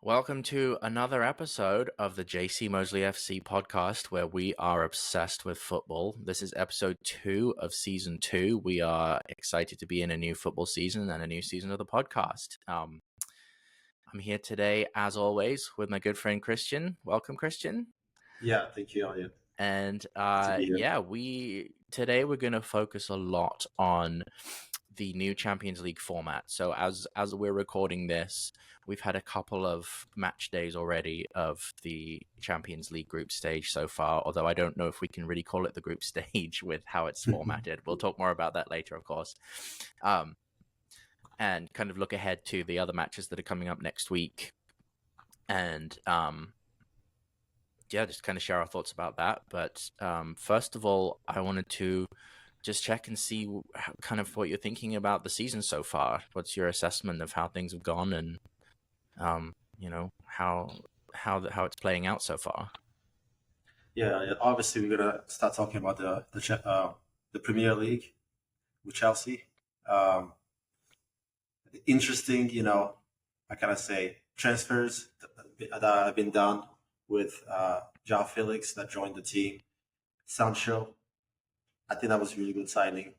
Welcome to another episode of the JCMoseleyFC Podcast, where we are obsessed with football. This is episode 2 of season 2. We are excited to be in a new football season and a new season of the podcast. I'm here today, as always, with my good friend Christian. Welcome, Christian. Yeah, thank you, Elliot. And To be here. today we're going to focus a lot on the new Champions League format. So as we're recording this, we've had a couple of match days already of the Champions League group stage so far, although I don't know if we can really call it the group stage with how it's formatted. We'll talk more about that later, of course. And kind of look ahead to the other matches that are coming up next week. And just kind of share our thoughts about that. But first of all, I wanted to just check and see kind of what you're thinking about the season so far. What's your assessment of how things have gone and how it's playing out so far? Yeah, obviously we're gonna start talking about the Premier League with Chelsea. Interesting, I kind of say transfers that have been done with João Felix that joined the team. Sancho, I think that was a really good signing.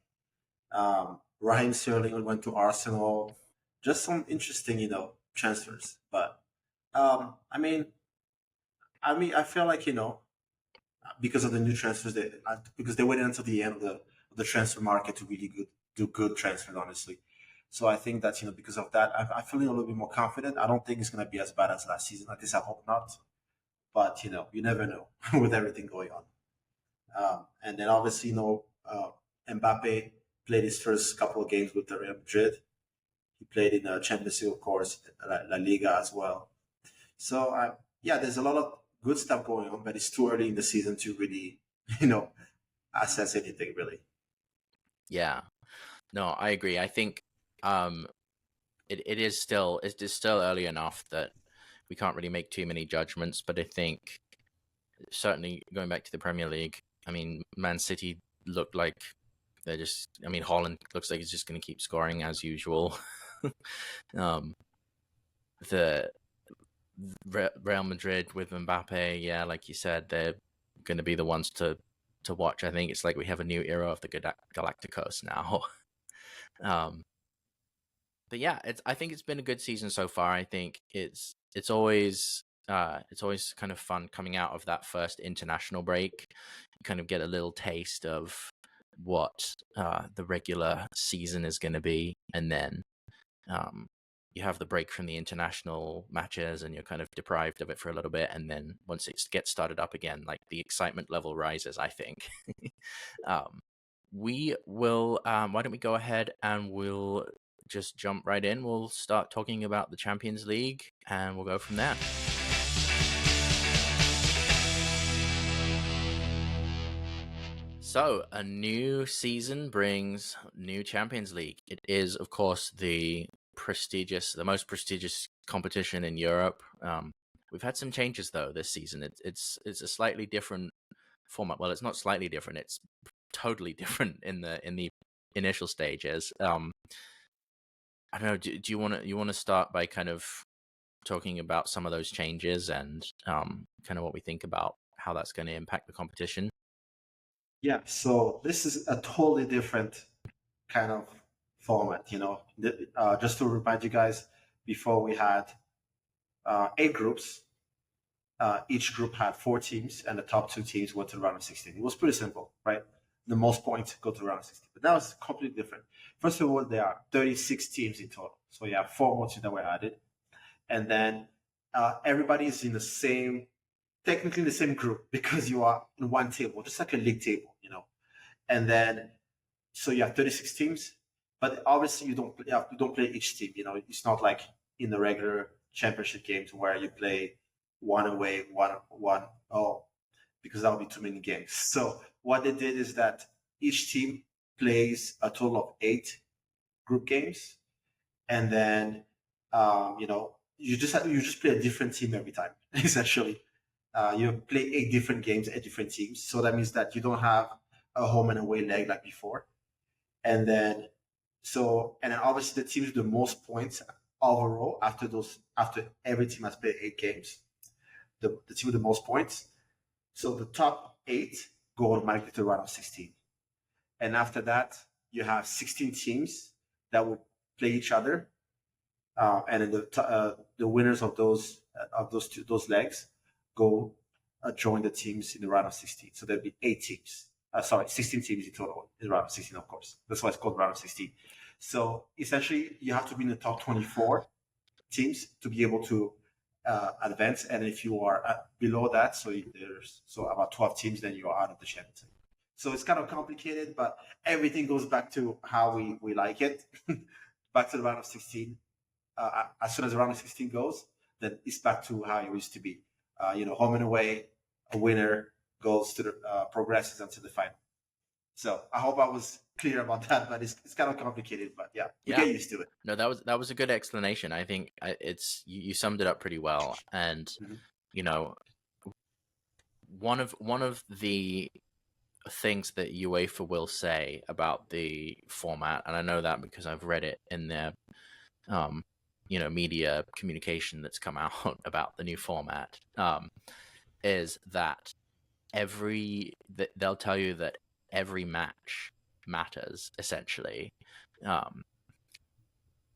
Raheem Sterling went to Arsenal. Just some interesting, transfers. But I feel like because of the new transfers, because they waited until the end of the transfer market to really do good transfers, honestly. So I think that because of that, I'm feeling a little bit more confident. I don't think it's going to be as bad as last season. At least I hope not. But you never know with everything going on. And then obviously, Mbappe played his first couple of games with the Real Madrid. He played in the Champions League, of course, La Liga as well. So there's a lot of good stuff going on, but it's too early in the season to really, assess anything really. Yeah, no, I agree. I think it is still early enough that we can't really make too many judgments. But I think certainly going back to the Premier League, I mean, Man City looked like Haaland looks like he's just going to keep scoring as usual. The Real Madrid with Mbappe, yeah, like you said, they're going to be the ones to watch. I think it's like we have a new era of the Galacticos now. But yeah, I think it's been a good season so far. I think it's always kind of fun coming out of that first international break. You kind of get a little taste of what the regular season is going to be, and then you have the break from the international matches and you're kind of deprived of it for a little bit, and then once it gets started up again, like the excitement level rises, I think. We will why don't we go ahead and we'll just jump right in. We'll start talking about the Champions League and we'll go from there. So, a new season brings new Champions League. It is, of course, the most prestigious competition in Europe. We've had some changes though this season. It's a slightly different format. Well, it's not slightly different. It's totally different in the initial stages. I don't know. Do you want to start by kind of talking about some of those changes and kind of what we think about how that's going to impact the competition? Yeah, so this is a totally different kind of format. Just to remind you guys, before we had 8 groups. Each group had 4 teams, and the top 2 teams went to the round of 16. It was pretty simple, right? The most points go to the round of 16. But now it's completely different. First of all, there are 36 teams in total. So you have 4 more teams that were added. And then everybody is in technically the same group, because you are in one table, just like a league table, And then, so you have 36 teams, but obviously you don't play each team. It's not like in the regular championship games where you play one away, one because that would be too many games. So what they did is that each team plays a total of 8 group games, and then you just play a different team every time. Essentially, you play 8 different games at different teams. So that means that you don't have a home and away leg like before. And then obviously the teams with the most points overall after every team has played 8 games, the team with the most points. So the top 8 go automatically to the round of 16, and after that you have 16 teams that will play each other, and then the winners of those legs go join the teams in the round of 16. So there'll be 8 teams. 16 teams in total in the round of 16, of course. That's why it's called round of 16. So essentially, you have to be in the top 24 teams to be able to advance. And if you are below that, so there's about 12 teams, then you're out of the championship. So it's kind of complicated, but everything goes back to how we like it. Back to the round of 16. As soon as the round of 16 goes, then it's back to how it used to be. Home and away, a winner goes to the progresses until the final. So I hope I was clear about that, but it's kind of complicated. But yeah, we get used to it. No, that was a good explanation. I think you summed it up pretty well. And one of the things that UEFA will say about the format, and I know that because I've read it in their media communication that's come out about the new format, is that they'll tell you that every match matters essentially,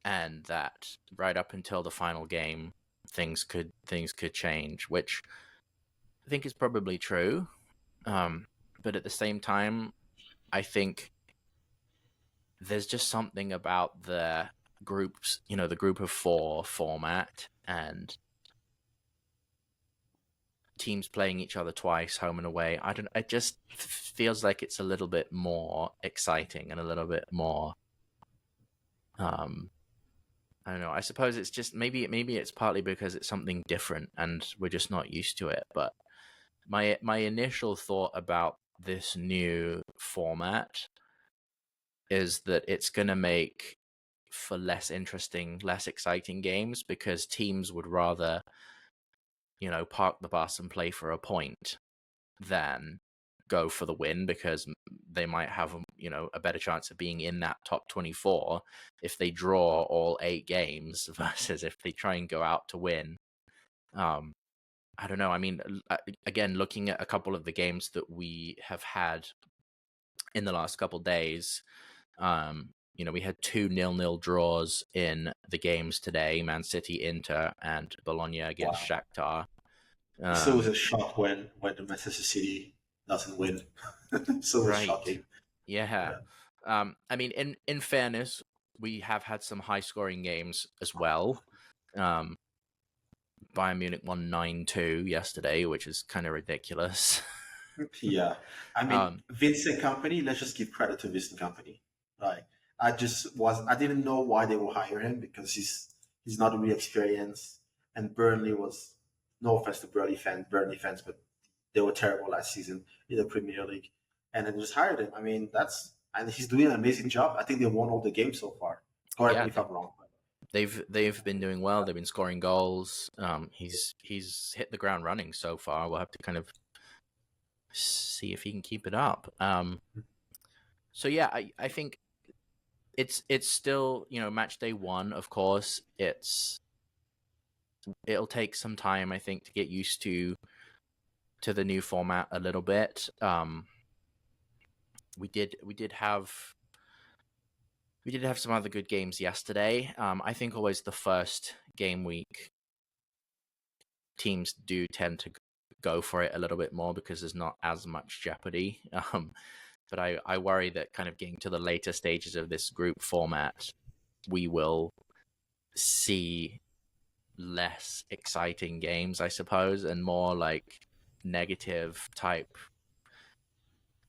and that right up until the final game things could change, which I think is probably true, but at the same time I think there's just something about the groups, the group of 4 format and teams playing each other twice, home and away. It just feels like it's a little bit more exciting and a little bit more, I don't know. I suppose it's just maybe it's partly because it's something different and we're just not used to it. But my initial thought about this new format is that it's going to make for less interesting, less exciting games, because teams would rather park the bus and play for a point than go for the win, because they might have a better chance of being in that top 24 if they draw all 8 games versus if they try and go out to win. I don't know. I mean, again, looking at a couple of the games that we have had in the last couple of days, we had 2 0-0 draws in the games today: Man City, Inter, and Bologna against Shakhtar. It's always a shock when the Manchester City doesn't win. So right. Shocking. Yeah. I mean, in fairness, we have had some high-scoring games as well. Bayern Munich won 9-2 yesterday, which is kind of ridiculous. Yeah. I mean, Vincent Kompany, let's just give credit to Vincent Kompany. Like, I didn't know why they would hire him, because he's not really experienced, and Burnley was, no offense to Burnley fans, but they were terrible last season in the Premier League, and then just hired him. I mean, and he's doing an amazing job. I think they won all the games so far. Correct me if I'm wrong. They've been doing well. They've been scoring goals. He's hit the ground running so far. We'll have to kind of see if he can keep it up. So yeah, I think it's still, match day 1. Of course, it'll take some time, I think, to get used to the new format a little bit. We did have some other good games yesterday. I think always the first game week teams do tend to go for it a little bit more because there's not as much jeopardy. But I worry that kind of getting to the later stages of this group format, we will see less exciting games, I suppose, and more like negative type,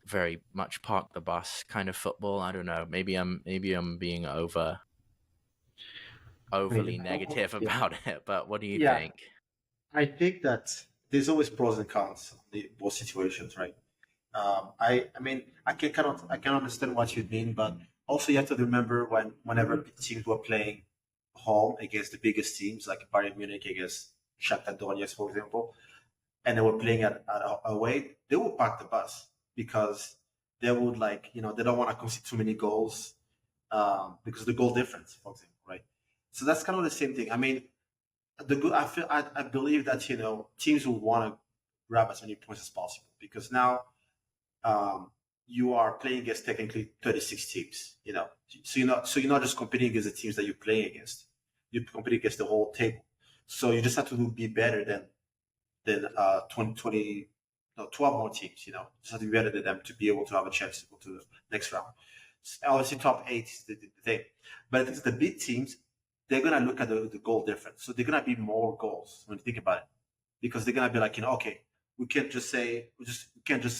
very much park the bus kind of football. I don't know. Maybe I'm being overly negative about it. But what do you think? I think that there's always pros and cons in both situations, right? I mean, I can understand what you mean, but also you have to remember whenever teams were playing home against the biggest teams, like Bayern Munich against Shakhtar Donetsk, for example, and they were playing at away, they would park the bus because they would they don't want to concede too many goals because of the goal difference, for example, right? So that's kind of the same thing. I mean, I believe that teams will want to grab as many points as possible because now um, you are playing against technically 36 teams. So you're not just competing against the teams that you're playing against. You're competing against the whole table. So you just have to be better than 20, no, 12 more teams. Just have to be better than them to be able to have a chance to go to the next round. Obviously, top eight is the thing, but I think the big teams, they're gonna look at the goal difference. So they're gonna be more goals when you think about it, because they're gonna be like, okay, we can't just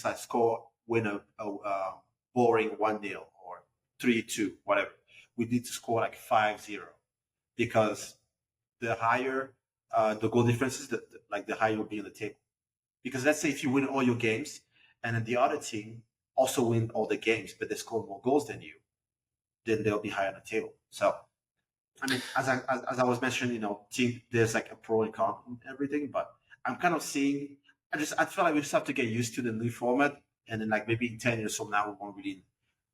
like score, win a boring 1-0 or 3-2, whatever. We need to score like 5-0, because the higher the goal difference is, like the higher you'll be on the table. Because let's say if you win all your games and then the other team also win all the games, but they score more goals than you, then they'll be higher on the table. So, I mean, as I was mentioning, team, there's like a pro and con and everything, but I'm kind of seeing. I feel like we just have to get used to the new format, and then like maybe in 10 years from now, we won't really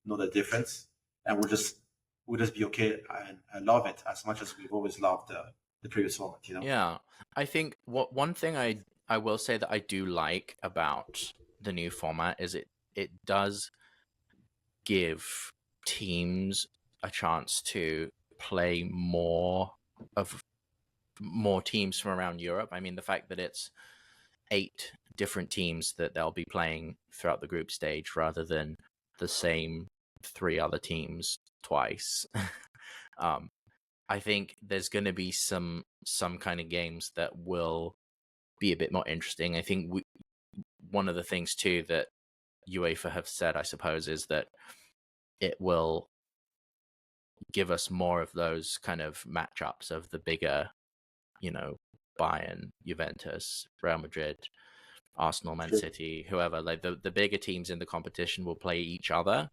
know the difference, and we'll just be okay. And I love it as much as we've always loved the previous format. Yeah, I think one thing I will say that I do like about the new format is it does give teams a chance to play more teams from around Europe. I mean, the fact that it's 8 different teams that they'll be playing throughout the group stage rather than the same 3 other teams twice. I think there's going to be some kind of games that will be a bit more interesting. I think one of the things too that UEFA have said, I suppose, is that it will give us more of those kind of matchups of the bigger, Bayern, Juventus, Real Madrid, Arsenal, Man Sure. City, whoever. Like the bigger teams in the competition will play each other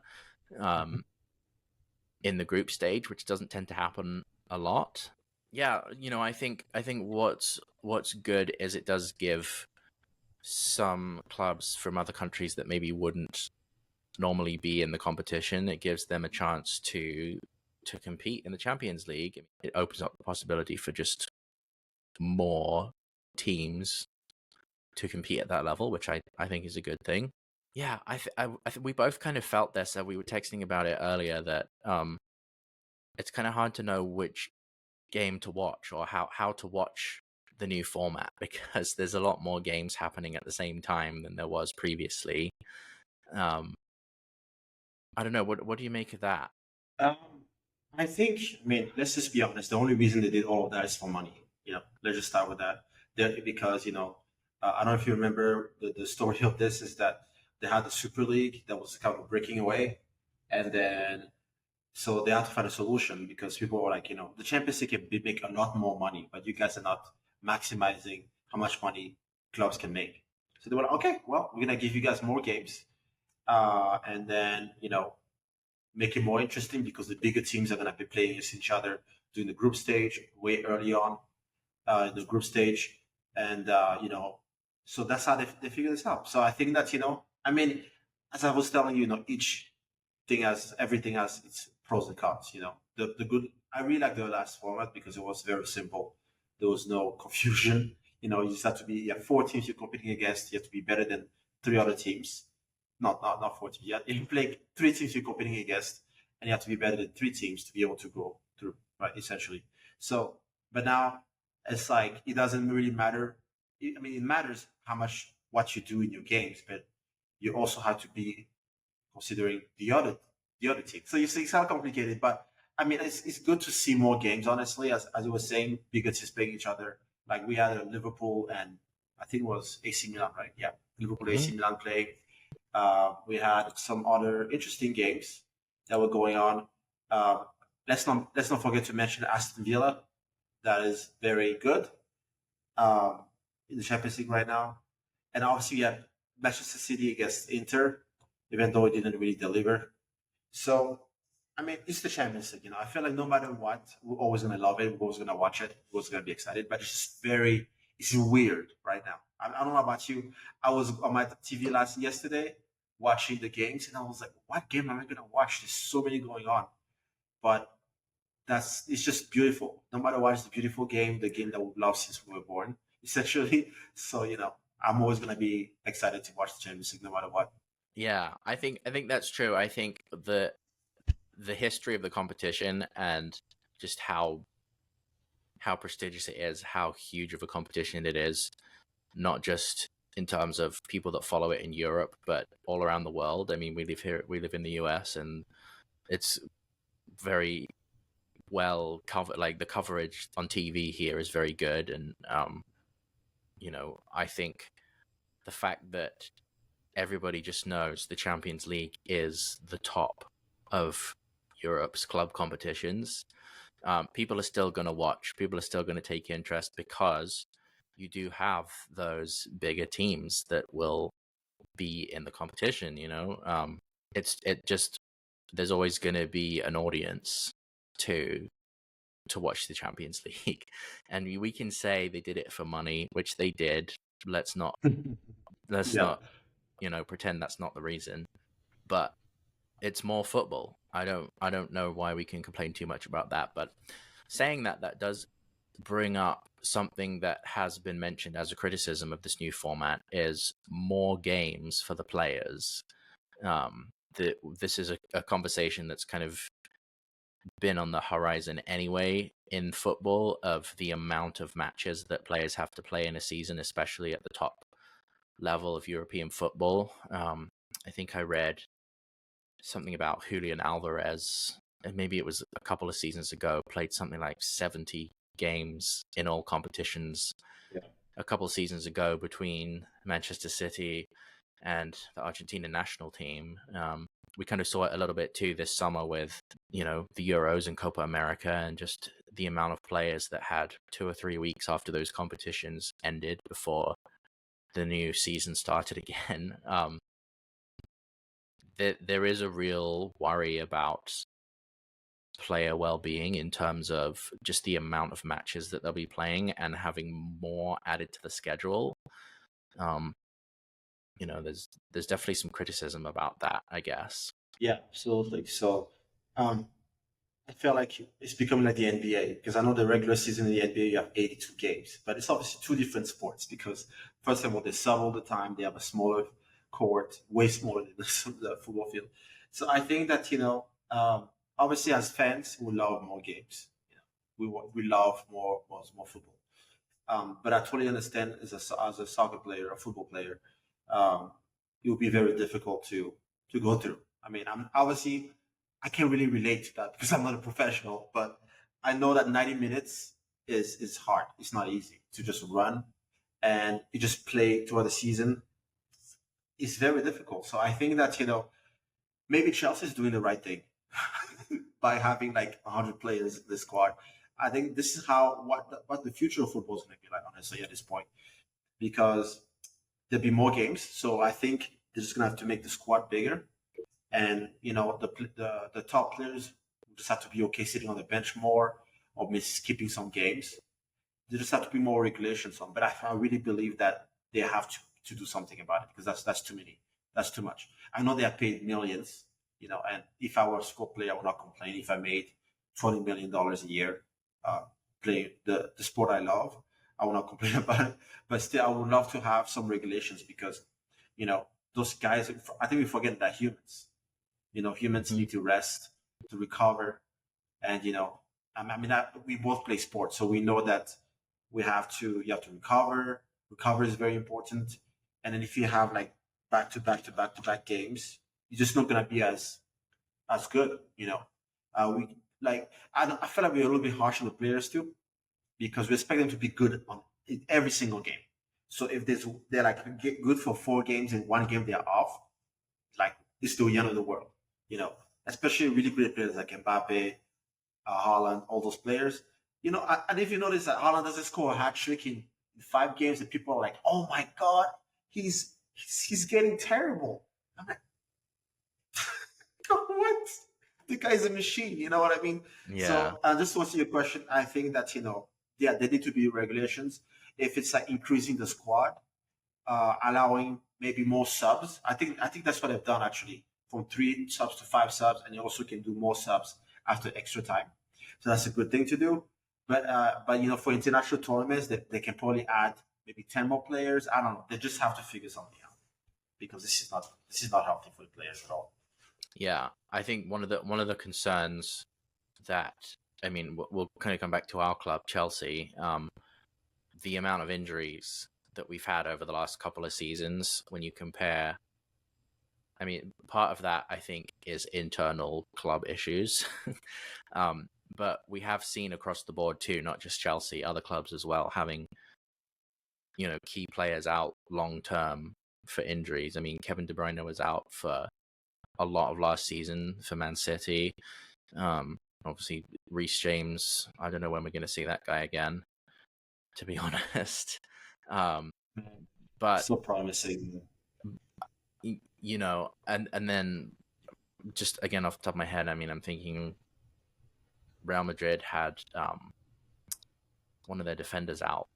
in the group stage, which doesn't tend to happen a lot. Yeah, I think what's good is it does give some clubs from other countries that maybe wouldn't normally be in the competition, it gives them a chance to compete in the Champions League. It opens up the possibility for just more teams to compete at that level, which I think is a good thing. Yeah, I think we both kind of felt this. We were texting about it earlier that it's kind of hard to know which game to watch or how to watch the new format, because there's a lot more games happening at the same time than there was previously. I don't know. What do you make of that? Um, I think, I mean, let's just be honest. The only reason they did all of that is for money. Let's just start with that. Because, I don't know if you remember the story of this is that they had the Super League that was kind of breaking away. And then, so they had to find a solution because people were like, the Champions League can make a lot more money, but you guys are not maximizing how much money clubs can make. So they were like, okay, well, we're going to give you guys more games. And then, make it more interesting because the bigger teams are going to be playing against each other during the group stage way early on in the group stage. And, so that's how they figure this out. So I think that, I mean, as I was telling you, everything has its pros and cons, the good, I really like the last format because it was very simple. There was no confusion. You just have to be, 4 teams you're competing against. You have to be better than 3 other teams. Not 4 teams. You play 3 teams you're competing against, and you have to be better than 3 teams to be able to go through, right? Essentially. So, but now it's like it doesn't really matter. I mean, it matters what you do in your games, but you also have to be considering the other team. So you see, it's kind of complicated, but I mean, it's good to see more games. Honestly, as you were saying, bigger teams playing each other. Like we had a Liverpool and I think it was AC Milan, right? Yeah, Liverpool, AC Milan playing. We had some other interesting games that were going on. Let's not forget to mention Aston Villa, that is very good in the Champions League right now. And obviously, we had Manchester City against Inter, even though it didn't really deliver. So, I mean, it's the Champions League. I feel like no matter what, we're always gonna love it. We're always gonna watch it. We're always gonna be excited. But it's just it's weird right now. I don't know about you. I was on my TV yesterday watching the games, and I was like, "What game am I gonna watch?" There's so many going on, but it's just beautiful. No matter what, it's a beautiful game, the game that we've loved since we were born, essentially. So I'm always gonna be excited to watch the Champions League no matter what. Yeah, I think that's true. I think the history of the competition and just how prestigious it is, how huge of a competition it is, not just in terms of people that follow it in Europe, but all around the world. I mean, we live in the US, and it's very well covered. Like, the coverage on TV here is very good, and I think the fact that everybody just knows the Champions League is the top of Europe's club competitions. People are still going to watch. People are still going to take interest because you do have those bigger teams that will be in the competition. There's always going to be an audience to watch the Champions League, and we can say they did it for money, which they did. Let's not Yeah. pretend that's not the reason, but it's more football. I don't know why we can complain too much about that, but saying that does bring up something that has been mentioned as a criticism of this new format is more games for the players. This is a conversation that's kind of been on the horizon anyway in football, of the amount of matches that players have to play in a season, especially at the top level of European football. I think I read something about Julian Alvarez, and maybe it was a couple of seasons ago, played something like 70 games in all competitions Yeah. a couple of seasons ago between Manchester City and the Argentina national team. We kind of saw it a little bit too this summer with, the Euros and Copa America, and just the amount of players that had 2 or 3 weeks after those competitions ended before the new season started again. There is a real worry about player well-being in terms of just the amount of matches that they'll be playing and having more added to the schedule. There's definitely some criticism about that, I guess. Yeah, absolutely. So, I feel like it's becoming like the NBA, because I know the regular season in the NBA you have 82 games, but it's obviously two different sports. Because first of all, they sub all the time. They have a smaller court, way smaller than the football field. So I think that obviously as fans, we love more games. We love more football. But I totally understand as a soccer player, a football player, it would be very difficult to go through. I mean, I can't really relate to that because I'm not a professional, but I know that 90 minutes is hard. It's not easy to just run and you just play throughout the season. It's very difficult. So I think that maybe Chelsea is doing the right thing by having like 100 players in the squad. I think this is what the future of football is going to be like, honestly, at this point, because there'll be more games. So I think they're just going to have to make the squad bigger, and the top players just have to be okay sitting on the bench more, or maybe skipping some games. There just have to be more regulations on. But I really believe that they have to do something about it, because that's too many. That's too much. I know they are paid millions, and if I were a sport player, I would not complain if I made $20 million a year playing the sport I love. I will not complain about it, but still, I would love to have some regulations, because, those guys, I think we forget that humans, humans need to rest, to recover. And, we both play sports, so we know that you have to recover. Recovery is very important. And then if you have like back to back games, you're just not going to be as good, I feel like we're a little bit harsh on the players too, because we expect them to be good in every single game. So if they're like good for 4 games and 1 game they're off, like, it's the end of the world, especially really great players like Mbappe, Haaland, all those players. And if you notice that Haaland doesn't score a hat trick in 5 games, and people are like, "Oh my God, he's getting terrible." I'm like, what? The guy's a machine. You know what I mean? Yeah. So, just to answer your question, I think that there need to be regulations. If it's like increasing the squad, allowing maybe more subs. I think that's what they've done, actually, from 3 subs to 5 subs, and you also can do more subs after extra time. so that's a good thing to do. But for international tournaments, they can probably add maybe 10 more players. I don't know. They just have to figure something out because this is not healthy for the players at all. Yeah, I think one of the concerns that, I mean, we'll kind of come back to our club, Chelsea. The amount of injuries that we've had over the last couple of seasons, when you compare, I mean, part of that I think is internal club issues, but we have seen across the board too, not just Chelsea, other clubs as well, having key players out long term for injuries. I mean, Kevin De Bruyne was out for a lot of last season for Man City. Obviously, Reece James, I don't know when we're going to see that guy again, to be honest. But so promising, and then just again off the top of my head, I mean, I'm thinking Real Madrid had one of their defenders out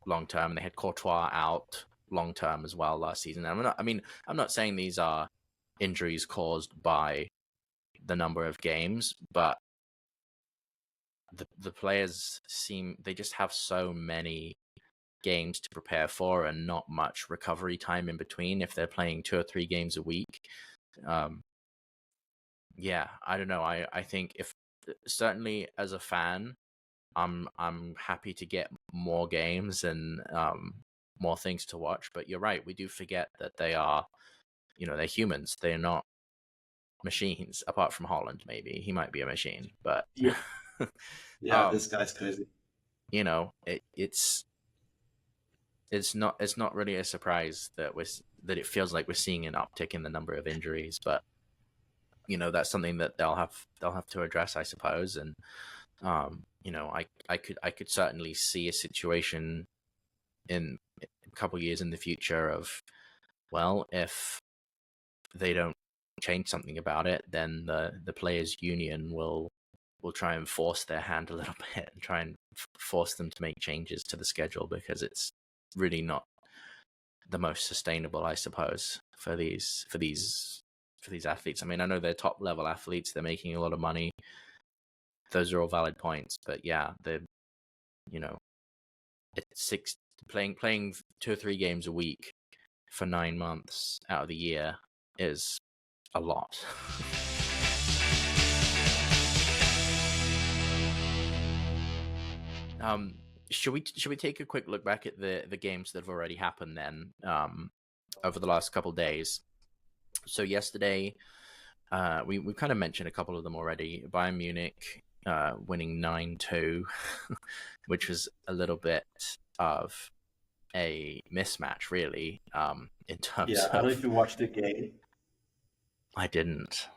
long term, and they had Courtois out long term as well last season. And I'm not saying these are injuries caused by the number of games, but the players they just have so many games to prepare for and not much recovery time in between if they're playing 2 or 3 games a week. Yeah, I don't know. I think if certainly as a fan, I'm happy to get more games and more things to watch. But you're right, we do forget that they are, they're humans. They're not machines. Apart from Holland, maybe he might be a machine, but yeah, this guy's crazy. It's not really a surprise that it feels like we're seeing an uptick in the number of injuries, but that's something that they'll have to address, I suppose. And I could certainly see a situation in a couple of years in the future of, well, if they don't change something about it, then the players' union will try and force their hand a little bit and try and force them to make changes to the schedule, because it's really not the most sustainable, I suppose, for these athletes. I mean, I know they're top level athletes, they're making a lot of money. Those are all valid points, but yeah, it's playing 2 or 3 games a week for 9 months out of the year is a lot. Should we take a quick look back at the games that have already happened then, over the last couple of days? So yesterday, we kind of mentioned a couple of them already. Bayern Munich winning 9-2, which was a little bit of a mismatch, really, in terms of... Yeah, I don't know if you watched the game. I didn't.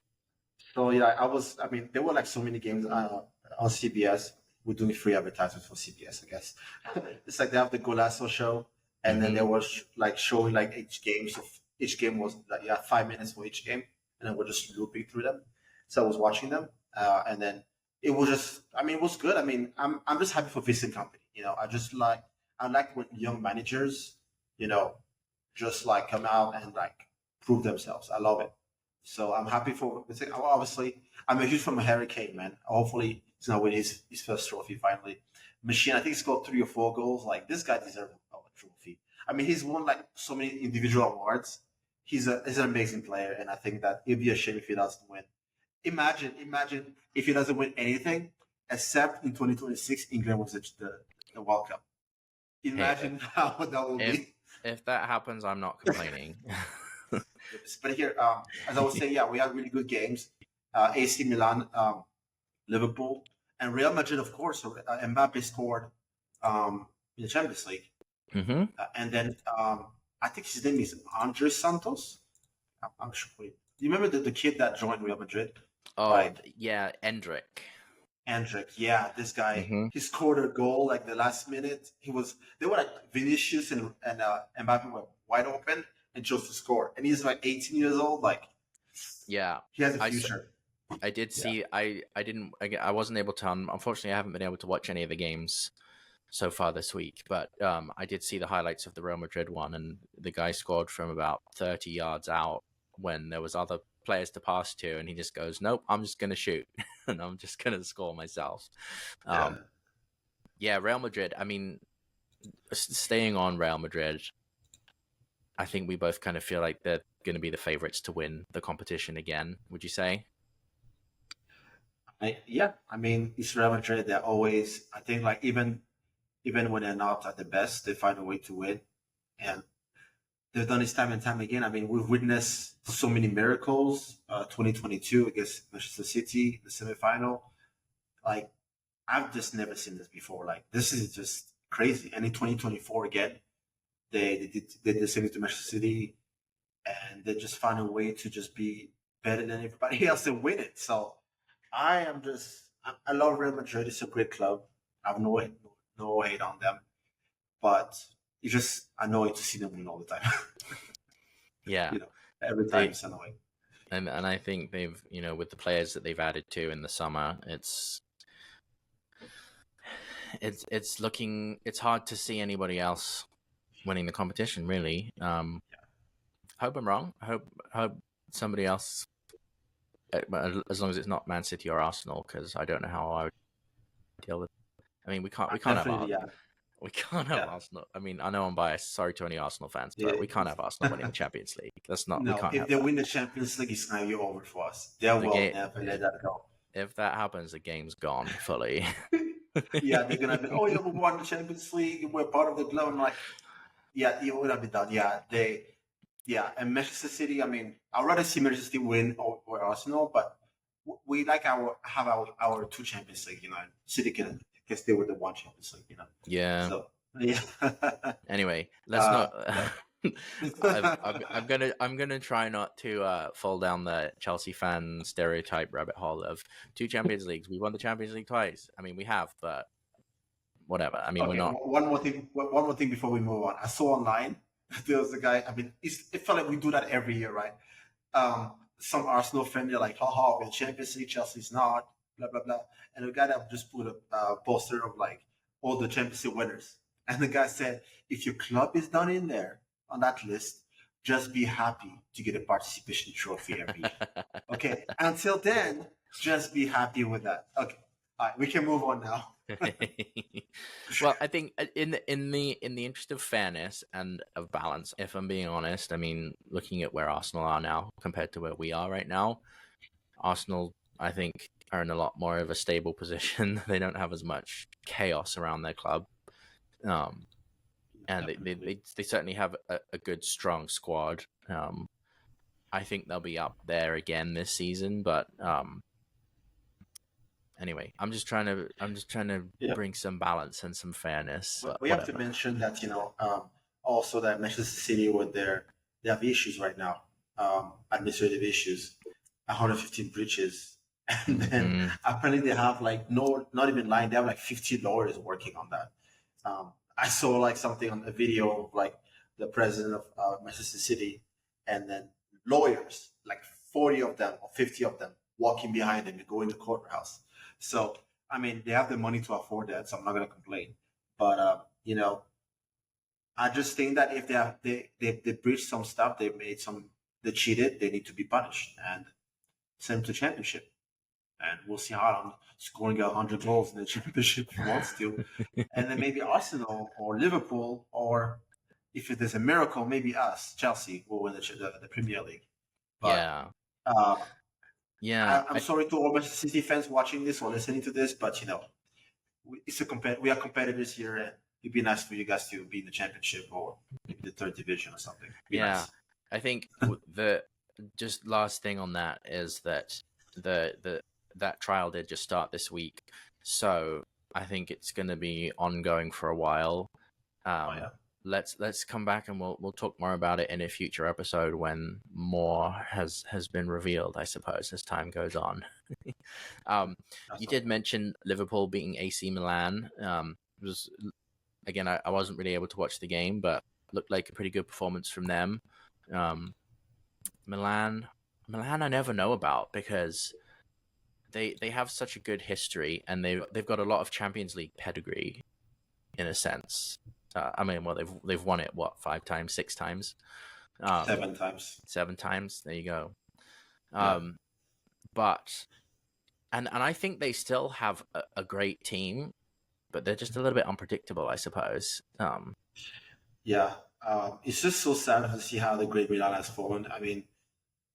So yeah, I mean, there were like so many games on CBS. We're doing free advertisements for CBS, I guess. It's like they have the Golasso show, and then there was like showing like each game was like 5 minutes for each game, and then we're just looping through them. So I was watching them, and then it was just, I mean, it was good. I mean, I'm just happy for Vincent Company. I like when young managers, just like come out and like prove themselves. I love it. So I'm happy for Vincent. Obviously, I'm a huge fan of Harry Kane, man. Hopefully, he's gonna win his first trophy finally. Machine, I think he scored 3 or 4 goals. Like, this guy deserves a trophy. I mean, he's won like so many individual awards. He's an amazing player, and I think that it'd be a shame if he doesn't win. Imagine if he doesn't win anything, except in 2026, England was the World Cup. Imagine how that will be. If that happens, I'm not complaining. But here, as I was saying, yeah, we had really good games. AC Milan, Liverpool, and Real Madrid, of course. Mbappe scored in the Champions League. Mm-hmm. And then I think his name is Andres Santos. I'm sure. Do you remember the kid that joined Real Madrid? Oh, yeah, Endrick, yeah, this guy, he scored a goal like the last minute. They were like Vinicius and Mbappe were wide open and chose to score. And he's like 18 years old. Like, yeah, he has a future. I did see. Yeah. I wasn't able to. Unfortunately, I haven't been able to watch any of the games so far this week. But I did see the highlights of the Real Madrid one, and the guy scored from about 30 yards out when there was other players to pass to, and he just goes, "Nope, I'm just gonna shoot, and I'm just gonna score myself." Yeah. Yeah, Real Madrid. I mean, staying on Real Madrid, I think we both kind of feel like they're going to be the favorites to win the competition again. Would you say? I mean, it's Real Madrid. They're always, I think, like even when they're not at the best, they find a way to win, and they've done this time and time again. I mean, we've witnessed so many miracles. 2022 against Manchester City, the semifinal. Like, I've just never seen this before. Like, this is just crazy. And in 2024 again, they did the same to Manchester City, and they just found a way to just be better than everybody else and win it. So I love Real Madrid. It's a great club. I have no hate on them, but it's just annoying to see them win all the time. Yeah, Every time it's annoying. And I think they've, with the players that they've added to in the summer, it's hard to see anybody else winning the competition, really. Hope I'm wrong. Hope somebody else, as long as it's not Man City or Arsenal, because I don't know how I would deal with. I mean, we can't have Arsenal. I mean, I know I'm biased. Sorry to any Arsenal fans, but we can't have Arsenal winning the Champions League. That's not. No, we can't. If they win the Champions League, it's now you're over for us. They will never let that go. If that happens, the game's gone fully. Yeah, they're gonna be. Oh, we won the Champions League. We're part of the club. I'm like, yeah, it would have been done. Yeah, and Manchester City. I mean, I'd rather see Manchester City win or Arsenal, but we like our two Champions League. City can stay with the one Champions League. Yeah. So yeah. Anyway, let's not. I'm gonna try not to fall down the Chelsea fan stereotype rabbit hole of two Champions Leagues. We won the Champions League twice. I mean, we have, but whatever. I mean, we're not. One more thing before we move on. I saw online there was a guy. I mean, it felt like we do that every year, right? Some Arsenal fan, they're like, "Ha, we're the Champions League. Chelsea's not." Blah blah blah. And the guy that just put a poster of like all the Champions League winners, and the guy said, "If your club is done in there on that list, just be happy to get a participation trophy every year." Okay. Until then, just be happy with that. Okay. All right, we can move on now. Well, I think in the interest of fairness and of balance, if I'm being honest, I mean, looking at where Arsenal are now compared to where we are right now, Arsenal, I think, are in a lot more of a stable position. They don't have as much chaos around their club. And they certainly have a good, strong squad. I think they'll be up there again this season, but anyway, I'm just trying to bring some balance and some fairness. We have to mention that also that Manchester City they have issues right now, administrative issues, 115 breaches, and then apparently they have like not even lying, they have like 50 lawyers working on that. I saw like something on a video of like the president of Manchester City, and then lawyers, like 40 of them or 50 of them, walking behind them to go in the courthouse. So, I mean, they have the money to afford that, so I'm not going to complain. But, I just think that if they breached some stuff, they cheated, they need to be punished and sent to championship. And we'll see how I'm scoring 100 goals in the championship if he wants to. And then maybe Arsenal or Liverpool, or if there's a miracle, maybe us, Chelsea, will win the Premier League. But, yeah. I'm sorry to all Manchester City fans watching this or listening to this, but we are competitors here, and it'd be nice for you guys to be in the championship or maybe the third division or something. Nice. I think the just last thing on that is that that trial did just start this week, so I think it's going to be ongoing for a while. Let's come back and we'll talk more about it in a future episode when more has been revealed, I suppose, as time goes on. You did mention Liverpool beating AC Milan. It was, again, I wasn't really able to watch the game, but looked like a pretty good performance from them. Milan I never know about because they have such a good history, and they've got a lot of Champions League pedigree in a sense. I mean, well, they've won it 5 times, 6 times, 7 times. 7 times. There you go. Yeah. But and I think they still have a great team, but they're just a little bit unpredictable, I suppose. Yeah. It's just so sad to see how the great Milan has fallen. I mean,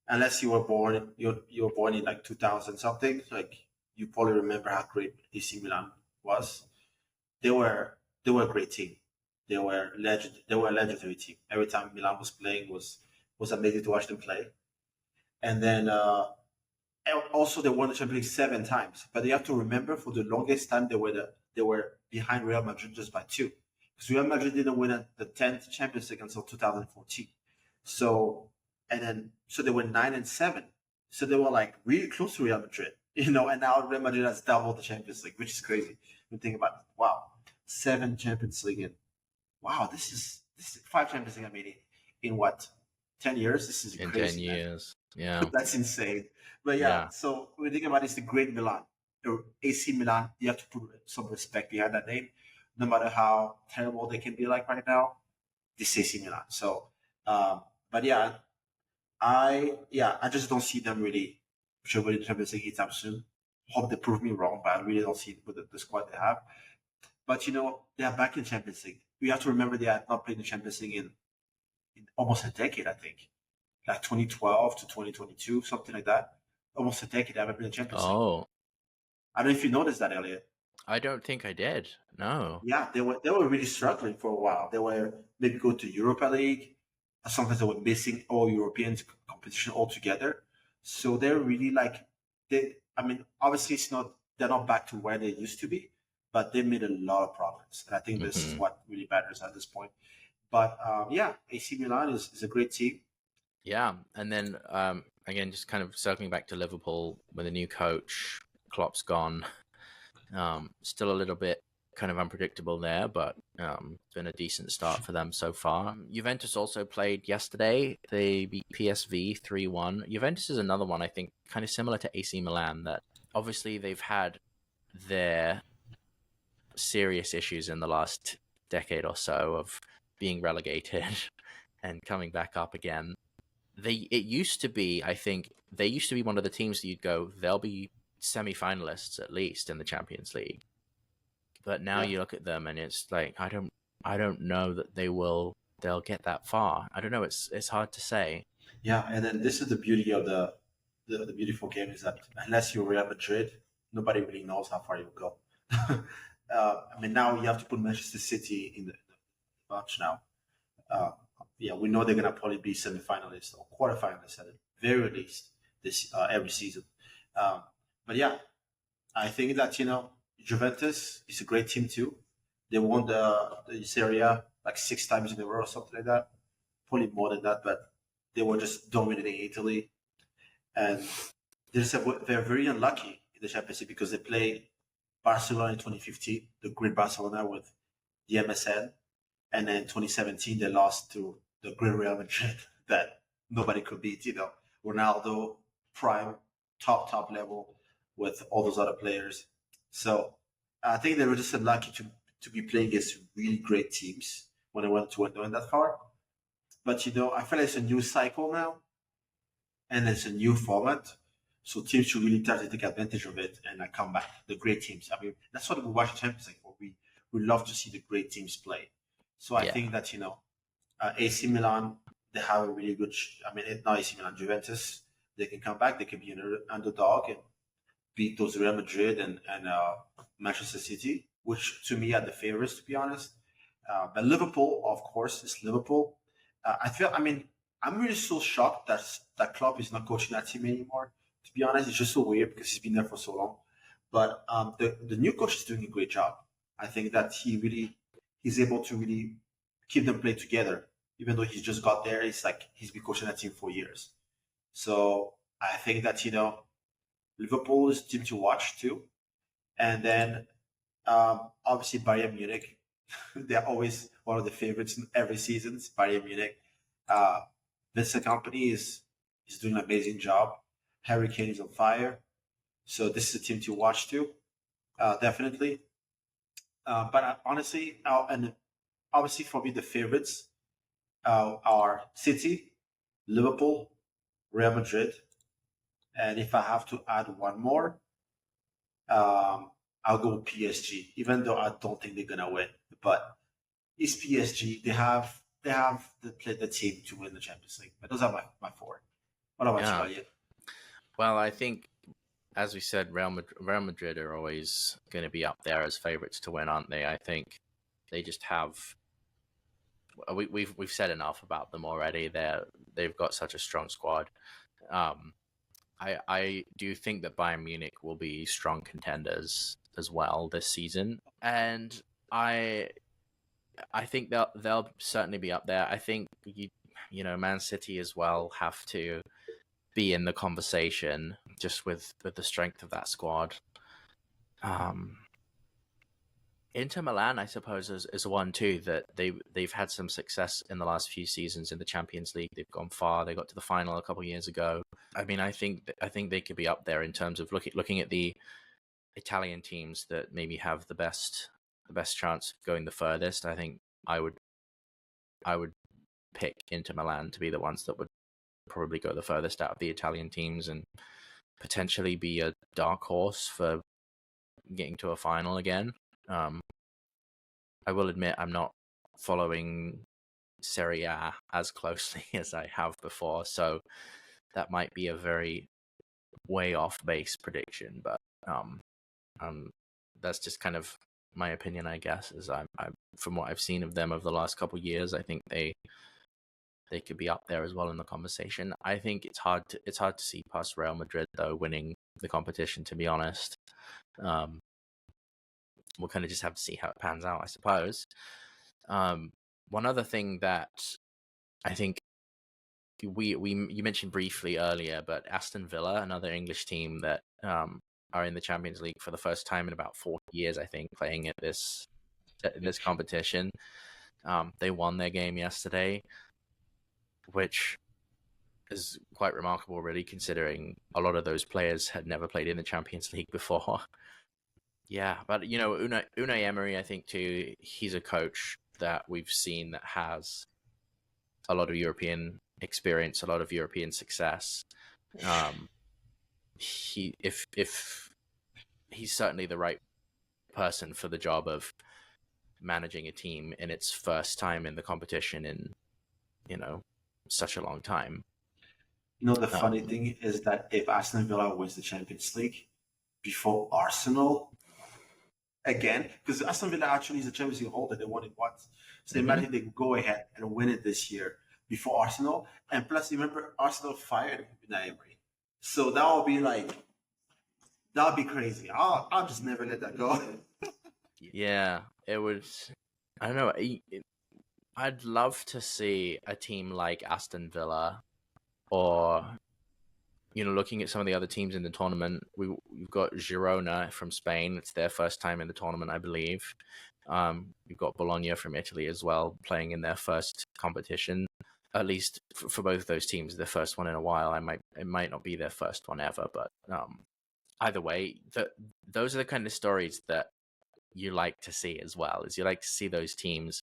unless you were born in like 2000 something, like you probably remember how great AC Milan was. They were a great team. They were a legendary team. Every time Milan was playing was amazing to watch them play. And then also they won the Champions League 7 times. But you have to remember, for the longest time they were behind Real Madrid just by two, because Real Madrid didn't win the 10th Champions League until 2014. So so they were 9-7. So they were like really close to Real Madrid, And now Real Madrid has doubled the Champions League, which is crazy. You think about it. Wow, 7 Champions League in wow, this is 5 Champions League. I mean, in what 10 years? This is In crazy, 10 man. years. Yeah. That's insane. But yeah, Yeah. so when you think about it, it's the great Milan, or AC Milan. You have to put some respect behind that name, no matter how terrible they can be like right now. This AC Milan. So, but I just don't see them really winning the Champions League anytime soon. Hope they prove me wrong, but I really don't see it with the squad they have. But they are back in the Champions League. We have to remember they had not played the Champions League in almost a decade, I think, like 2012 to 2022, something like that. Almost a decade I haven't been in the Champions League. Oh, I don't know if you noticed that, Elliot. I don't think I did. No. Yeah, they were really struggling for a while. They were maybe go to Europa League. Sometimes they were missing all European competition altogether. So they're really like I mean, obviously they're not back to where they used to be, but they made a lot of progress. And I think this is what really matters at this point. But yeah, AC Milan is a great team. Yeah, and then again, just kind of circling back to Liverpool with a new coach, Klopp's gone. Still a little bit kind of unpredictable there, but it's been a decent start for them so far. Juventus also played yesterday. They beat PSV 3-1. Juventus is another one, I think, kind of similar to AC Milan, that obviously they've had their serious issues in the last decade or so of being relegated and coming back up again. It used to be, I think, they used to be one of the teams that you'd go, they'll be semi-finalists at least in the Champions League. But now you look at them and it's like, I don't know that they'll get that far. I don't know. It's hard to say. Yeah, and then this is the beauty of the beautiful game, is that unless you're Real Madrid, nobody really knows how far you will go. I mean, now you have to put Manchester City in the match now. Yeah, we know they're gonna probably be semi-finalists or quarterfinalists at the very least this every season. But yeah, I think that Juventus is a great team too. They won the Serie A like 6 times in a row or something like that. Probably more than that, but they were just dominating Italy, and they're very unlucky in the Champions League because they played Barcelona in 2015, the great Barcelona with the MSN, and then 2017 they lost to the great Real Madrid that nobody could beat. Ronaldo, prime, top level with all those other players. So I think they were just unlucky to be playing against really great teams when they went that far. But I feel like it's a new cycle now, and it's a new format. So teams should really try to take advantage of it and come back. The great teams. I mean, that's what we watch Champions League for. We love to see the great teams play. So I think that AC Milan, they have a really good. I mean, not AC Milan, Juventus. They can come back. They can be an underdog and beat those Real Madrid and Manchester City, which to me are the favorites, to be honest. But Liverpool, of course, is Liverpool. I'm really so shocked that Klopp is not coaching that team anymore. To be honest, it's just so weird because he's been there for so long. But the new coach is doing a great job. I think that he's able to really keep them play together, even though he's just got there. It's like he's been coaching that team for years. So I think that Liverpool is a team to watch too, and then obviously Bayern Munich. They're always one of the favorites in every season. Bayern Munich. Vincent Company is doing an amazing job. Harry Kane is on fire. So this is a team to watch too, definitely. But honestly, and obviously for me, the favorites are City, Liverpool, Real Madrid, And if I have to add one more, I'll go PSG. Even though I don't think they're gonna win, but it's PSG. They have the team to win the Champions League. But those are my four. What about you, Yeah. Elliot? Well, I think, as we said, Real Madrid are always going to be up there as favorites to win, aren't they? I think they just have. We've said enough about them already. They've got such a strong squad. I do think that Bayern Munich will be strong contenders as well this season, and I think they'll certainly be up there. I think Man City as well have to be in the conversation just with the strength of that squad. Inter Milan, I suppose, is one too that they've had some success in the last few seasons in the Champions League. They've gone far. They got to the final a couple of years ago. I mean, I think they could be up there in terms of looking at the Italian teams that maybe have the best chance of going the furthest. I think I would pick Inter Milan to be the ones that would probably go the furthest out of the Italian teams and potentially be a dark horse for getting to a final again. I will admit I'm not following Serie A as closely as I have before, so that might be a very way off base prediction, but that's just kind of my opinion, I guess. As I from what I've seen of them over the last couple of years, I think they could be up there as well in the conversation. I think it's hard to see past Real Madrid though winning the competition, to be honest. We'll kind of just have to see how it pans out, I suppose. One other thing that I think you mentioned briefly earlier, but Aston Villa, another English team that are in the Champions League for the first time in about 40 years, I think, playing at this competition. They won their game yesterday, which is quite remarkable, really, considering a lot of those players had never played in the Champions League before. Yeah, but Unai Emery, I think too, he's a coach that we've seen that has a lot of European experience, a lot of European success. If he's certainly the right person for the job of managing a team in its first time in the competition in such a long time. The funny thing is that if Aston Villa wins the Champions League before Arsenal, again, because Aston Villa actually is a Champions League holder, they won it once. So imagine they go ahead and win it this year before Arsenal. And plus, remember, Arsenal fired Unai Emery. So that would be crazy. I'll just never let that go. Yeah, it would. I don't know. I'd love to see a team like Aston Villa, or looking at some of the other teams in the tournament. We've got Girona from Spain. It's their first time in the tournament, I believe. We've got Bologna from Italy as well, playing in their first competition. At least for both of those teams, their first one in a while. It might not be their first one ever, but either way, those are the kind of stories that you like to see as well. Is you like to see those teams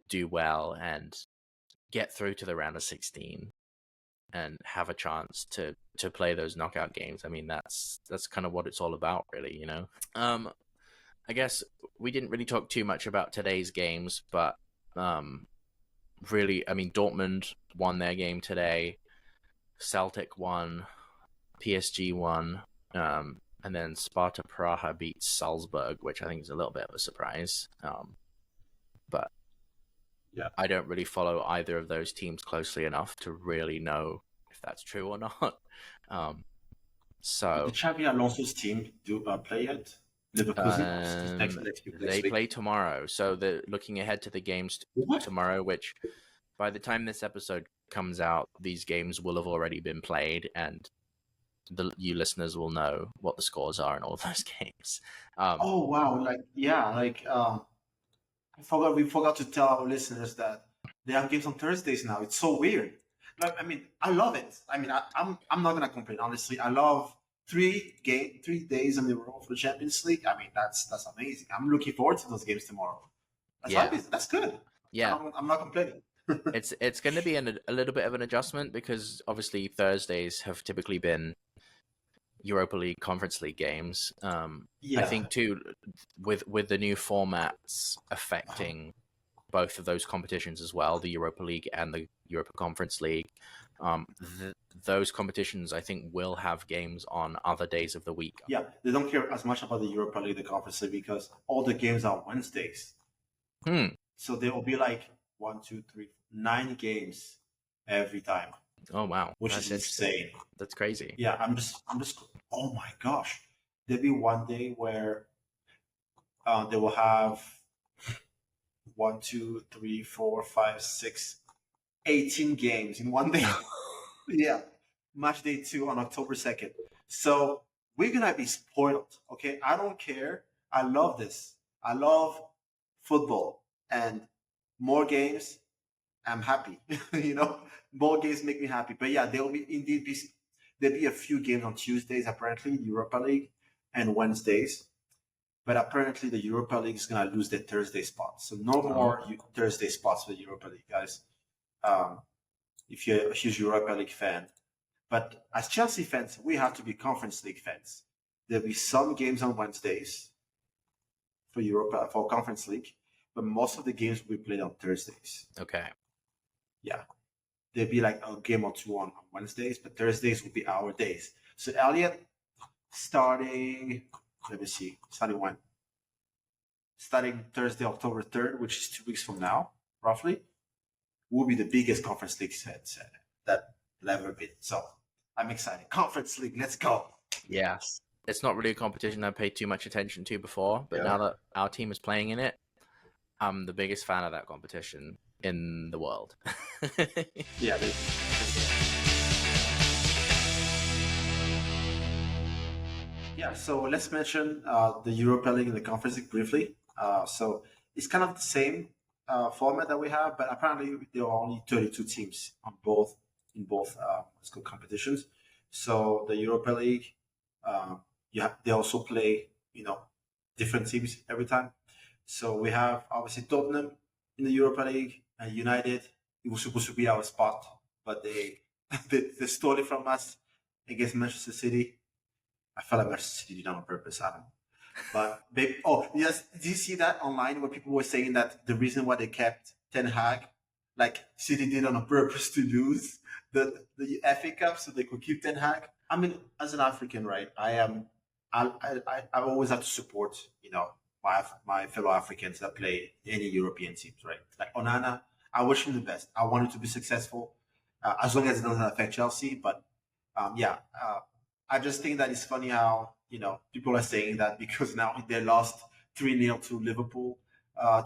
do well and get through to the round of 16 and have a chance to play those knockout games. I mean, that's kind of what it's all about, really. I guess we didn't really talk too much about today's games, but really, I mean, Dortmund won their game today. Celtic won. PSG won. And then Sparta Praha beat Salzburg, which I think is a little bit of a surprise. But yeah, I don't really follow either of those teams closely enough to really know if that's true or not. So the Xabi Alonso's team do play yet? They play tomorrow. So they're looking ahead to the games tomorrow, which by the time this episode comes out, these games will have already been played, and you listeners will know what the scores are in all those games. Oh wow! We forgot to tell our listeners that they have games on Thursdays now. It's so weird. I mean, I love it. I mean, I'm not gonna complain. Honestly, I love 3 days in a row for the Champions League. I mean, that's amazing. I'm looking forward to those games tomorrow. That's good. Yeah, I'm not complaining. It's going to be a little bit of an adjustment because obviously Thursdays have typically been Europa League, Conference League games. I Yeah. think too, with the new formats affecting both of those competitions as well, the Europa League and the Europa Conference League. Those competitions, I think, will have games on other days of the week. Yeah, they don't care as much about the Europa League, the Conference League, because all the games are Wednesdays. So there will be like 9 games every time. Oh wow, which is insane. That's crazy. Yeah, I'm just. Oh my gosh, there'll be one day where they will have 1, 2, 3, 4, 5, 6, 18 games in one day. Yeah, match day 2 on October 2nd. So we're gonna be spoiled. Okay, I don't care. I love this. I love football, and more games, I'm happy. More games make me happy. But yeah, there'll be a few games on Tuesdays apparently, Europa League, and Wednesdays. But apparently the Europa League is gonna lose their Thursday spot. So no more Thursday spots for the Europa League, guys. If you're a huge Europa League fan. But as Chelsea fans, we have to be Conference League fans. There'll be some games on Wednesdays for Conference League, but most of the games will be played on Thursdays. Okay. Yeah. There'll be like a game or two on Wednesdays, but Thursdays will be our days. So Elliot, starting when? Starting Thursday, October 3rd, which is 2 weeks from now, roughly, will be the biggest Conference League set that will ever been. So I'm excited. Conference League, let's go. Yes. It's not really a competition I paid too much attention to before, but now that our team is playing in it, I'm the biggest fan of that competition in the world. Yeah. Yeah, so let's mention the Europa League and the Conference League briefly. So it's kind of the same format that we have, but apparently there are only 32 teams in both competitions. So the Europa League, they also play different teams every time. So we have obviously Tottenham in the Europa League, and United. It was supposed to be our spot, but they stole it from us against Manchester City. I felt like Manchester City did that on purpose. I don't know. But yes, did you see that online where people were saying that the reason why they kept Ten Hag, like City did on purpose to lose the FA Cup so they could keep Ten Hag? I mean, as an African, right? I always have to support my fellow Africans that play any European teams, right? Like Onana, I wish him the best. I want him to be successful, as long as it doesn't affect Chelsea. But I just think that it's funny how people are saying that because now they lost 3-0 to Liverpool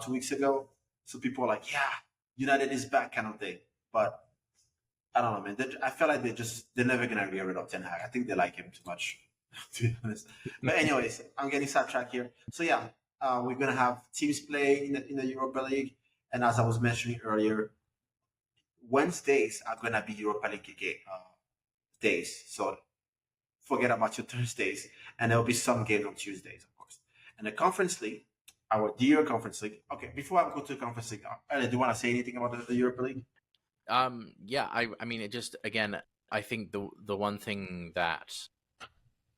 2 weeks ago. So people are like, yeah, United is back kind of thing. But I don't know, man. I feel like they're never gonna get rid of Ten Hag. I think they like him too much, to be honest. But anyways, I'm getting sidetracked here. So yeah, we're gonna have teams play in the Europa League, and as I was mentioning earlier, Wednesdays are gonna be Europa League days. So forget about your Thursdays, and there will be some games on Tuesdays, of course. And the Conference League, our dear Conference League. Okay, before I go to the Conference League, do you want to say anything about the Europa League? Yeah, I mean, it just, again, I think the one thing that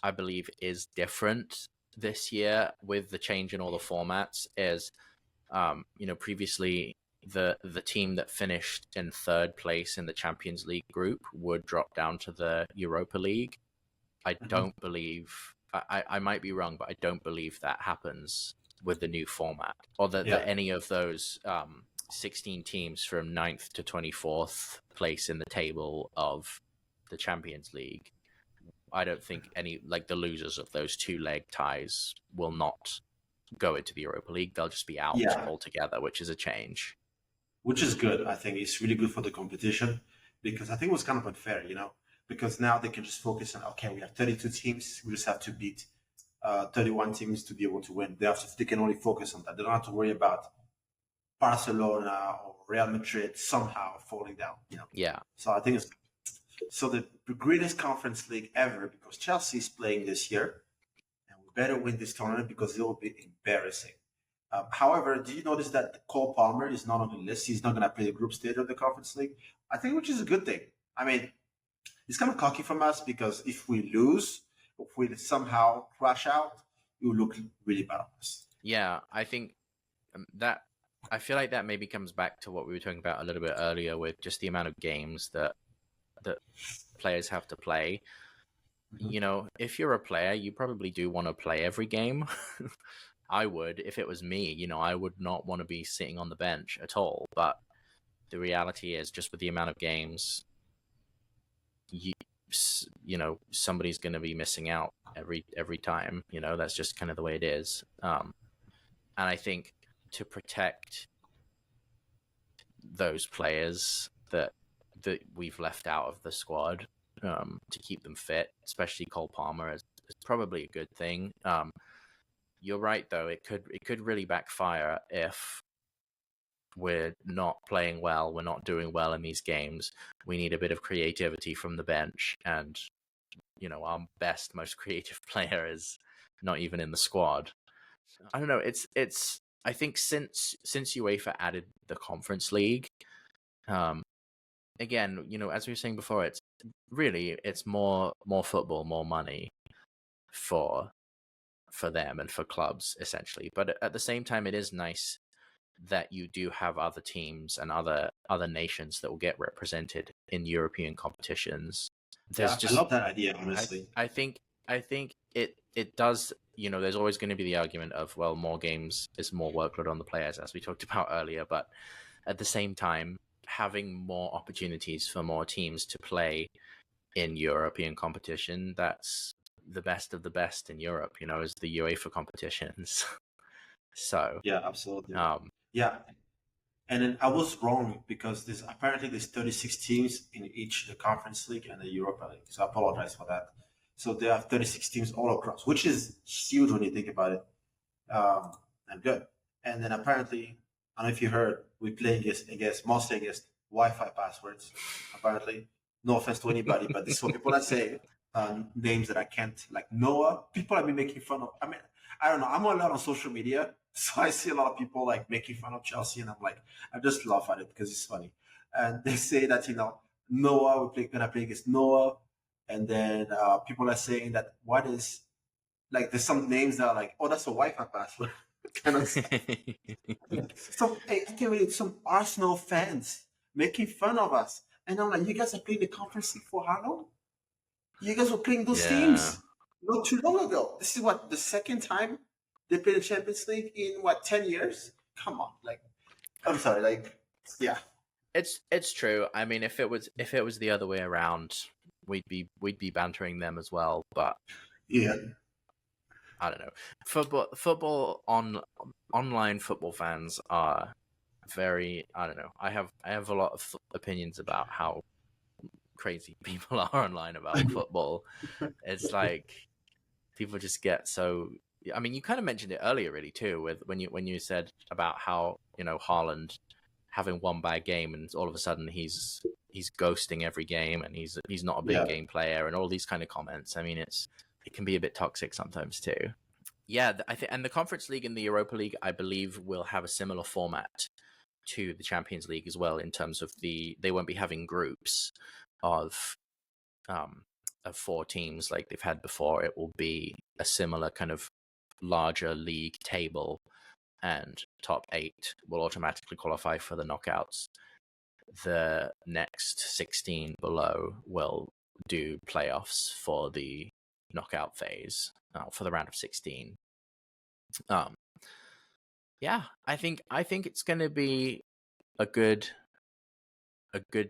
I believe is different this year with the change in all the formats is, previously the team that finished in third place in the Champions League group would drop down to the Europa League. I don't believe, I might be wrong, but I don't believe that happens with the new format, or that any of those 16 teams from 9th to 24th place in the table of the Champions League. I don't think any, like the losers of those 2-leg ties will not go into the Europa League. They'll just be out altogether, which is a change. Which is good. I think it's really good for the competition, because I think it was kind of unfair, because now they can just focus on, okay, we have 32 teams. We just have to beat 31 teams to be able to win. They can only focus on that. They don't have to worry about Barcelona or Real Madrid somehow falling down, Yeah. So I think it's the greatest Conference League ever, because Chelsea is playing this year, and we better win this tournament because it will be embarrassing. However, do you notice that Cole Palmer is not on the list? He's not going to play the group stage of the Conference League. I think, which is a good thing. I mean, it's kind of cocky from us, because if we lose if we somehow crash out, it will look really bad on us. Yeah, I think that I feel like that maybe comes back to what we were talking about a little bit earlier with just the amount of games that players have to play. You know, if you're a player, you probably do want to play every game. I would, if it was me, you know, I would not want to be sitting on the bench at all. But the reality is, just with the amount of games, you know, somebody's going to be missing out every time. You know, that's just kind of the way it is. And I think to protect those players that we've left out of the squad, to keep them fit, especially Cole Palmer, is probably a good thing. You're right, though. It could really backfire if we're not playing well, we're not doing well in these games. We need a bit of creativity from the bench, and you know, our best, most creative player is not even in the squad. I don't know. It's. I think since UEFA added the Conference League, again, you know, as we were saying before, it's more football, more money for them and for clubs, essentially. But at the same time, it is nice that you do have other teams and other nations that will get represented in European competitions. I love that idea, honestly. I think it does. You know, there's always going to be the argument of, well, more games is more workload on the players, as we talked about earlier. But at the same time, having more opportunities for more teams to play in European competition, that's the best of the best in Europe, you know, is the UEFA competitions. So yeah, absolutely. Yeah. And then I was wrong because there's 36 teams in each the Conference League and the Europa League. So I apologize for that. So there are 36 teams all across, which is huge when you think about it. And good. And then apparently, I don't know if you heard, we play mostly against Wi-Fi passwords. Apparently, no offense to anybody, but this is what people are saying. Names that I can't, like Noah. People have been making fun of. I mean, I don't know. I'm a lot on social media, so I see a lot of people like making fun of Chelsea, and I'm like, I just laugh at it because it's funny. And they say that, you know, Noah, gonna play against Noah, and then people are saying that what is, like, there's some names that are like, oh, that's a Wi-Fi password. Kind of stuff. I can't believe some Arsenal fans making fun of us, and I'm like, you guys are playing the Conference League for how long? You guys were playing those teams not too long ago. This is what, the second time they played the Champions League in 10 years? Come on, like, I'm sorry, like, yeah. It's true. I mean, if it was the other way around, we'd be bantering them as well. But yeah, I don't know. Online football fans are very, I don't know. I have a lot of opinions about how crazy people are online about football. It's like people just get so. I mean, you kind of mentioned it earlier, really, too, with when you said about how, you know, Haaland having one bad game and all of a sudden he's ghosting every game and he's not a big game player and all these kind of comments. I mean, it can be a bit toxic sometimes too. Yeah, I think, and the Conference League and the Europa League, I believe, will have a similar format to the Champions League as well, in terms of they won't be having groups of 4 teams like they've had before. It will be a similar kind of larger league table, and top 8 will automatically qualify for the knockouts. The next 16 below will do playoffs for the knockout phase, for the round of 16. Yeah, I think it's going to be a good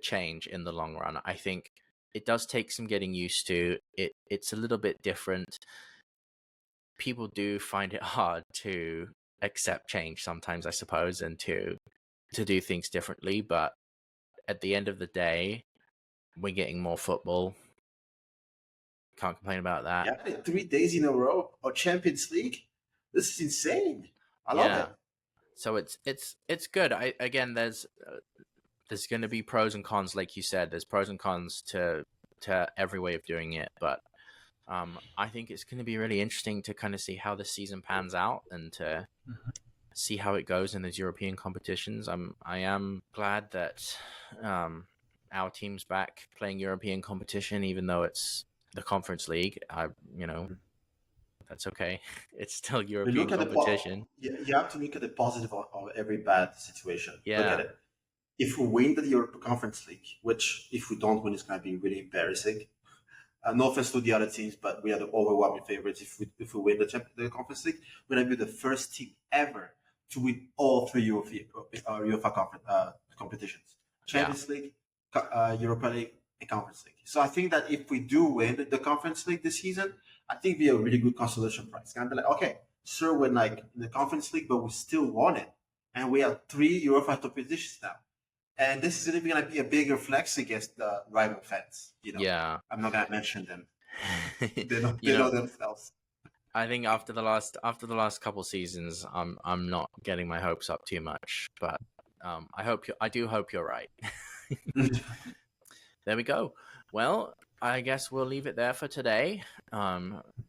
change in the long run. I think it does take some getting used to. It's a little bit different. People do find it hard to accept change sometimes, I suppose, and to do things differently. But at the end of the day, we're getting more football. Can't complain about that. Yeah, 3 days in a row or Champions League. This is insane. I love it. So it's good. Again, there's going to be pros and cons, like you said. There's pros and cons to every way of doing it, but I think it's going to be really interesting to kind of see how the season pans out and to see how it goes in those European competitions. I am glad that our team's back playing European competition, even though it's the Conference League. That's okay. It's still You European look at competition. you have to look at the positive of every bad situation. Look at Yeah, it. If we win the Europa Conference League, which if we don't win, it's going to be really embarrassing. No offense to the other teams, but we are the overwhelming favorites. If we win the Conference League, we're going to be the first team ever to win all three UEFA competitions: yeah, Champions League, Europa League, and Conference League. So I think that if we do win the Conference League this season, I think it'd be a really good consolation prize. Kind of like, okay, sure, we're like in the Conference League, but we still won it, and we have three UEFA top positions now. And this is even going to be a bigger flex against the rival fans. yeah. I'm not going to mention them. They know, You they know know, themselves. I think after the last couple seasons, I'm not getting my hopes up too much, but I do hope you're right. There we go. Well, I guess we'll leave it there for today.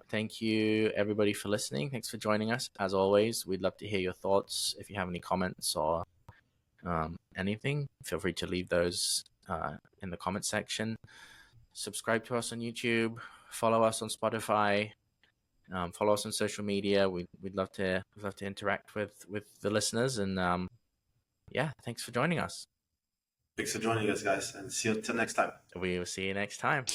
Thank you everybody for listening. Thanks for joining us. As always, we'd love to hear your thoughts. If you have any comments or anything, feel free to leave those in the comment section. Subscribe to us on YouTube. Follow us on Spotify. Follow us on social media. We'd love to interact with the listeners. And yeah, thanks for joining us. Thanks for joining us, guys, and see you until next time. We will see you next time.